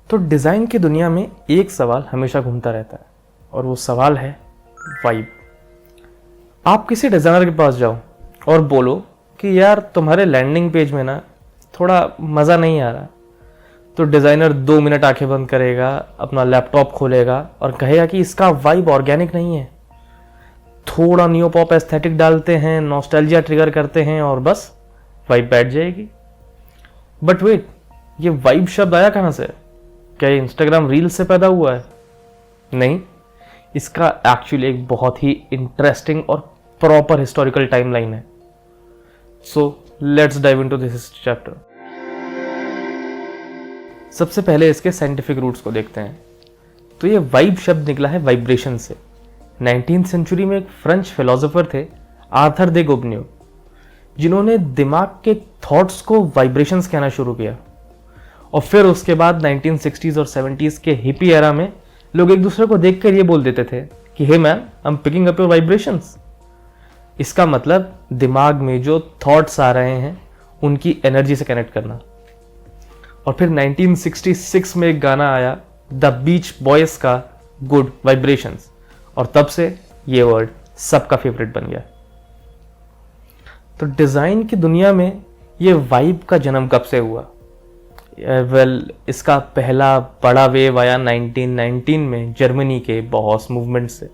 तो डिज़ाइन की दुनिया में एक सवाल हमेशा घूमता रहता है और वो सवाल है वाइब। आप किसी डिज़ाइनर के पास जाओ और बोलो कि यार तुम्हारे लैंडिंग पेज में ना थोड़ा मज़ा नहीं आ रहा, तो डिज़ाइनर 2 मिनट आंखें बंद करेगा, अपना लैपटॉप खोलेगा और कहेगा कि इसका वाइब ऑर्गेनिक नहीं है। थोड़ा नियो पॉप एस्थेटिक डालते हैं, नॉस्टैल्जिया ट्रिगर करते हैं और बस वाइब बैठ जाएगी। बट वेट, ये वाइब शब्द आया कहाँ से? क्या ये इंस्टाग्राम रील से पैदा हुआ है? नहीं, इसका एक्चुअली एक बहुत ही इंटरेस्टिंग और प्रॉपर हिस्टोरिकल टाइमलाइन है। So let's dive into this chapter. सबसे पहले इसके साइंटिफिक रूट्स को देखते हैं। तो ये वाइब शब्द निकला है वाइब्रेशन से। 19th सेंचुरी में एक फ्रेंच फिलोसोफर थे, आर्थर दे गोबन्यू, जिन्होंने दिमाग के थॉट्स को वाइब्रेशंस कहना शुरू किया। और फिर उसके बाद 1960s और 70s के हिपी एरा में लोग एक दूसरे को देखकर ये बोल देते थे कि hey man, I am picking up your vibrations. इसका मतलब दिमाग में जो थॉट्स आ रहे हैं उनकी एनर्जी से कनेक्ट करना। और फिर 1966 में एक गाना आया द बीच बॉयज का गुड वाइब्रेशंस, और तब से ये वर्ड सबका फेवरेट बन गया। तो डिज़ाइन की दुनिया में ये वाइब का जन्म कब से हुआ? इसका पहला बड़ा वेव आया 1919 में जर्मनी के बॉहस मूवमेंट से।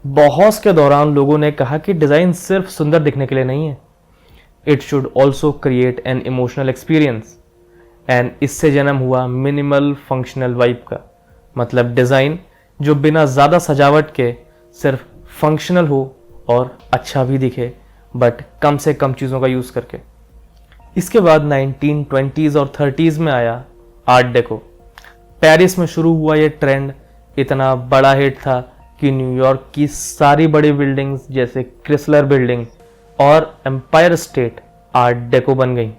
बॉहस के दौरान लोगों ने कहा कि डिज़ाइन सिर्फ सुंदर दिखने के लिए नहीं है, it should also create an emotional experience. And इससे जन्म हुआ मिनिमल फंक्शनल वाइब का, मतलब डिज़ाइन जो बिना ज़्यादा सजावट के सिर्फ फंक्शनल हो और अच्छा भी दिखे, बट कम से कम चीज़ों का यूज़ करके। इसके बाद 1920s और 30s में आया आर्ट डेको। पेरिस में शुरू हुआ ये ट्रेंड इतना बड़ा हिट था कि न्यूयॉर्क की सारी बड़ी बिल्डिंग्स जैसे क्रिसलर बिल्डिंग और एम्पायर स्टेट आर्ट डेको बन गई।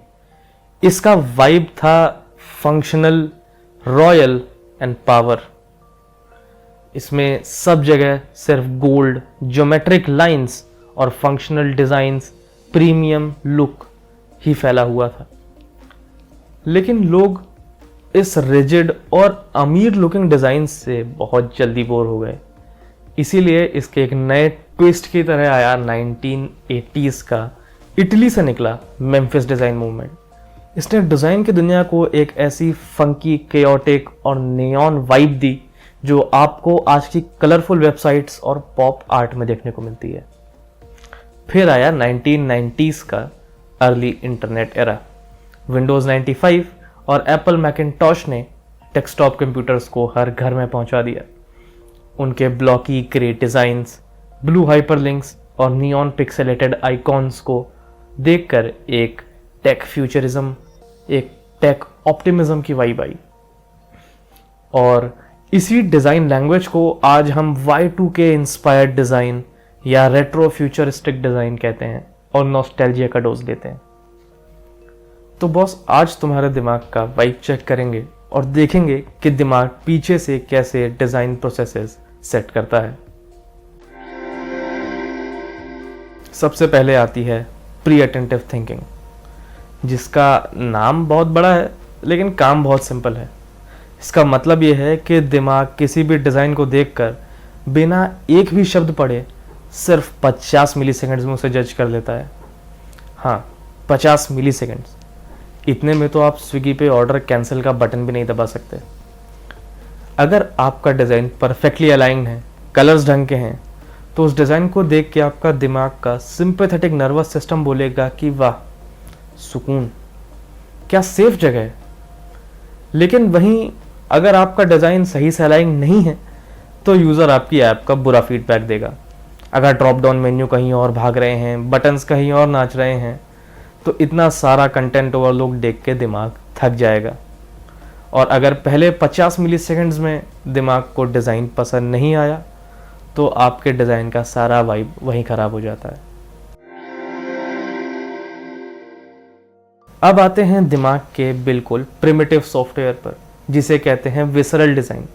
इसका वाइब था फंक्शनल, रॉयल एंड पावर। इसमें सब जगह सिर्फ गोल्ड, ज्योमेट्रिक लाइंस और फंक्शनल डिज़ाइंस, प्रीमियम लुक ही फैला हुआ था। लेकिन लोग इस रिजिड और अमीर लुकिंग डिज़ाइन से बहुत जल्दी बोर हो गए। इसीलिए इसके एक नए ट्विस्ट की तरह आया 1980s का इटली से निकला मेम्फिस डिज़ाइन मूवमेंट। इसने डिज़ाइन की दुनिया को एक ऐसी फंकी, केओटिक और नियॉन वाइब दी जो आपको आज की कलरफुल वेबसाइट्स और पॉप आर्ट में देखने को मिलती है। फिर आया 1990s का अर्ली इंटरनेट एरा। विंडोज़ 95 और एप्पल मैकिंटॉश ने डेस्कटॉप कंप्यूटर्स को हर घर में पहुंचा दिया। उनके blocky grey designs, blue hyperlinks और नियॉन पिक्सेलेटेड आइकॉन्स को देखकर एक टेक फ्यूचरिज्म, एक टेक ऑप्टिमिज्म की वाइब आई। और इसी डिज़ाइन लैंग्वेज को आज हम Y2K इंस्पायर्ड डिज़ाइन या रेट्रो फ्यूचरिस्टिक डिज़ाइन कहते हैं और नॉस्टैल्जिया का डोज देते हैं। तो बॉस, आज तुम्हारे दिमाग का वाइब चेक करेंगे और देखेंगे कि दिमाग पीछे से कैसे डिज़ाइन प्रोसेसेस सेट करता है। सबसे पहले आती है प्री अटेंटिव थिंकिंग, जिसका नाम बहुत बड़ा है लेकिन काम बहुत सिंपल है। इसका मतलब यह है कि दिमाग किसी भी डिज़ाइन को देखकर बिना एक भी शब्द पढ़े सिर्फ 50 मिली सेकेंड्स में उसे जज कर लेता है। हाँ, 50 मिली सेकेंड्स। इतने में तो आप स्विगी पे ऑर्डर कैंसिल का बटन भी नहीं दबा सकते। अगर आपका डिज़ाइन परफेक्टली अलाइंड है, कलर्स ढंग के हैं, तो उस डिज़ाइन को देख के आपका दिमाग का सिंपैथेटिक नर्वस सिस्टम बोलेगा कि वाह, सुकून, क्या सेफ जगह है। लेकिन वहीं अगर आपका डिज़ाइन सही से अलाइन नहीं है तो यूज़र आपकी ऐप का बुरा फीडबैक देगा। अगर ड्रॉप डाउन मेन्यू कहीं और भाग रहे हैं, बटन्स कहीं और नाच रहे हैं, तो इतना सारा कंटेंट ओवरलोड देख के दिमाग थक जाएगा। और अगर पहले 50 मिली सेकेंड्स में दिमाग को डिज़ाइन पसंद नहीं आया तो आपके डिज़ाइन का सारा वाइब वहीं ख़राब हो जाता है। अब आते हैं दिमाग के बिल्कुल प्रिमिटिव सॉफ्टवेयर पर, जिसे कहते हैं विसरल डिज़ाइन।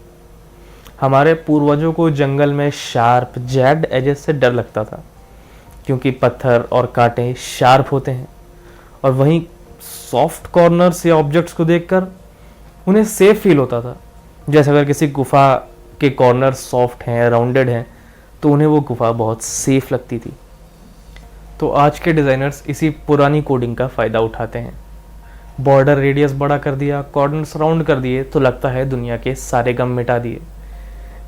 हमारे पूर्वजों को जंगल में शार्प जैग्ड एजेस से डर लगता था, क्योंकि पत्थर और कांटे शार्प होते हैं। और वहीं सॉफ्ट कॉर्नर्स या ऑब्जेक्ट्स को देखकर उन्हें सेफ फील होता था। जैसे अगर किसी गुफा के कॉर्नर सॉफ्ट हैं, राउंडेड हैं, तो उन्हें वो गुफा बहुत सेफ लगती थी। तो आज के डिज़ाइनर्स इसी पुरानी कोडिंग का फ़ायदा उठाते हैं। बॉर्डर रेडियस बड़ा कर दिया, कॉर्नर्स राउंड कर दिए, तो लगता है दुनिया के सारे गम मिटा दिए।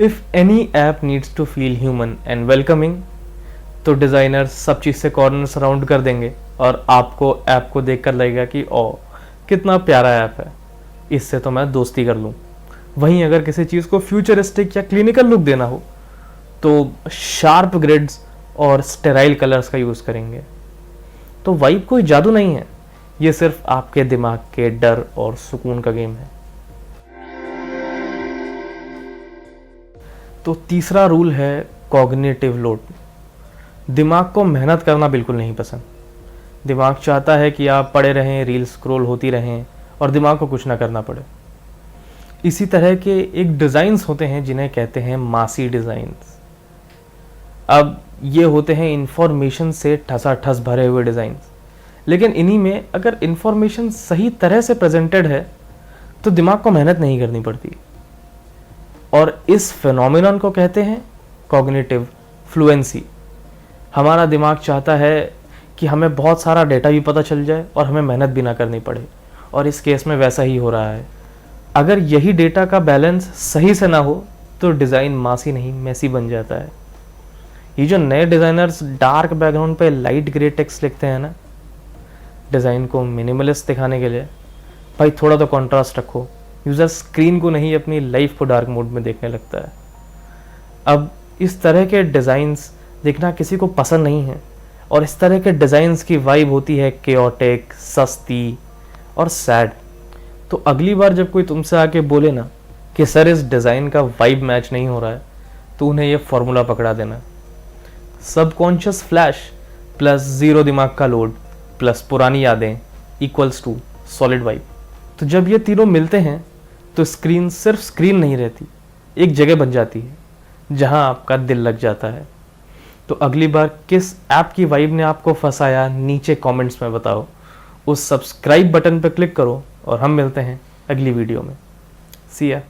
If any app needs to feel human and welcoming, तो डिज़ाइनर्स सब चीज़ से कॉर्नर्स राउंड कर देंगे और आपको ऐप को देखकर लगेगा कि ओ कितना प्यारा ऐप है, इससे तो मैं दोस्ती कर लूँ। वहीं अगर किसी चीज़ को फ्यूचरिस्टिक या क्लिनिकल लुक देना हो तो शार्प ग्रिड्स और स्टेराइल कलर्स का यूज़ करेंगे। तो वाइब कोई जादू नहीं है, ये सिर्फ आपके दिमाग के डर और सुकून का गेम है। तो तीसरा रूल है कॉग्निटिव लोड। दिमाग को मेहनत करना बिल्कुल नहीं पसंद। दिमाग चाहता है कि आप पड़े रहें, रील स्क्रॉल होती रहें और दिमाग को कुछ ना करना पड़े। इसी तरह के एक डिज़ाइंस होते हैं जिन्हें कहते हैं मासी डिज़ाइंस। अब ये होते हैं इंफॉर्मेशन से ठसाठस भरे हुए डिज़ाइंस, लेकिन इन्हीं में अगर इंफॉर्मेशन सही तरह से प्रेजेंटेड है तो दिमाग को मेहनत नहीं करनी पड़ती। और इस फिनोमिनन को कहते हैं कॉग्निटिव फ्लुएंसी। हमारा दिमाग चाहता है कि हमें बहुत सारा डेटा भी पता चल जाए और हमें मेहनत भी ना करनी पड़े, और इस केस में वैसा ही हो रहा है। अगर यही डेटा का बैलेंस सही से ना हो तो डिज़ाइन मासी नहीं मैसी बन जाता है। ये जो नए डिज़ाइनर्स डार्क बैकग्राउंड पे लाइट ग्रे टेक्स्ट लिखते हैं ना, डिज़ाइन को मिनिमलिस्ट दिखाने के लिए, भाई थोड़ा तो कॉन्ट्रास्ट रखो। यूज़र स्क्रीन को नहीं अपनी लाइफ को डार्क मोड में देखने लगता है। अब इस तरह के डिज़ाइंस देखना किसी को पसंद नहीं है, और इस तरह के डिज़ाइंस की वाइब होती है केओटिक, सस्ती और सैड। तो अगली बार जब कोई तुमसे आके बोले ना कि सर इस डिज़ाइन का वाइब मैच नहीं हो रहा है, तो उन्हें ये फॉर्मूला पकड़ा देना। सबकॉन्शियस फ्लैश प्लस ज़ीरो दिमाग का लोड प्लस पुरानी यादें इक्वल्स टू सॉलिड वाइब। तो जब ये तीनों मिलते हैं तो स्क्रीन सिर्फ स्क्रीन नहीं रहती, एक जगह बन जाती है जहां आपका दिल लग जाता है। तो अगली बार किस ऐप की वाइब ने आपको फंसाया, नीचे कमेंट्स में बताओ। उस सब्सक्राइब बटन पर क्लिक करो और हम मिलते हैं अगली वीडियो में। सी या।